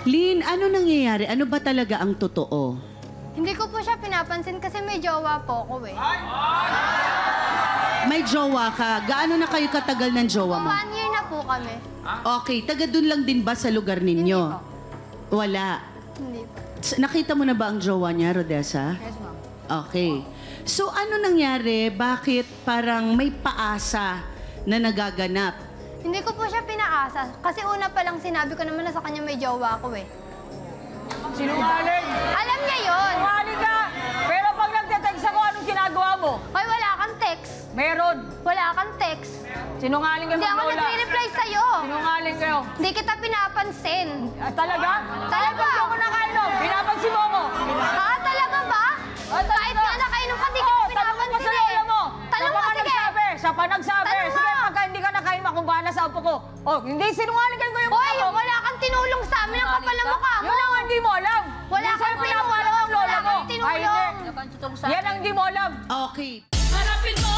Lynn, ano nangyayari? Ano ba talaga ang totoo? Hindi ko po siya pinapansin kasi may jowa po ako eh. May jowa ka. Gaano na kayo katagal ng jowa mo? 1 year na po kami. Okay, taga dun lang din ba sa lugar ninyo? Hindi Wala. Hindi po. Nakita mo na ba ang jowa niya, Rodessa? Yes, ma'am. Okay. So ano nangyari? Bakit parang may paasa na nagaganap? Hindi ko po siya pinaasa. Kasi una pa lang sinabi ko naman na sa kanya may jowa ako eh. Sinungaling! Alam niya yon. Sinungaling ka! Pero pag nagte-text ako, anong ginagawa mo? Hoy, wala kang text. Meron! Wala kang text. Sinungaling kayo Hindi ako mag-lola. nagre-reply sa'yo. Sinungaling kayo. Hindi kita pinapansin. Talaga? Talaga? Hindi ako nakainom. Pinapansin mo ako. Ha? Talaga ba? Kahit nga nakainom ka, di kita Tanong mo pinapansin sa eh. lola mo. Tanong mo, sige. Sa panagsabi. Tanong mo. Sige, pagka hindi ka nakain, makumbana sa apo ko. Oh, hindi sinungaling kayo yung Hoy, mukha mo. wala kang tinulong sa amin. Ang kapal ng mukha mo. Yun ang hindi mo alam. Wala Hindi sa'yo kang pinapalo tinulong. ang lola Wala mo. kang tinulong. Ay, hindi. Yan ang hindi mo alam. Okay. Harapin mo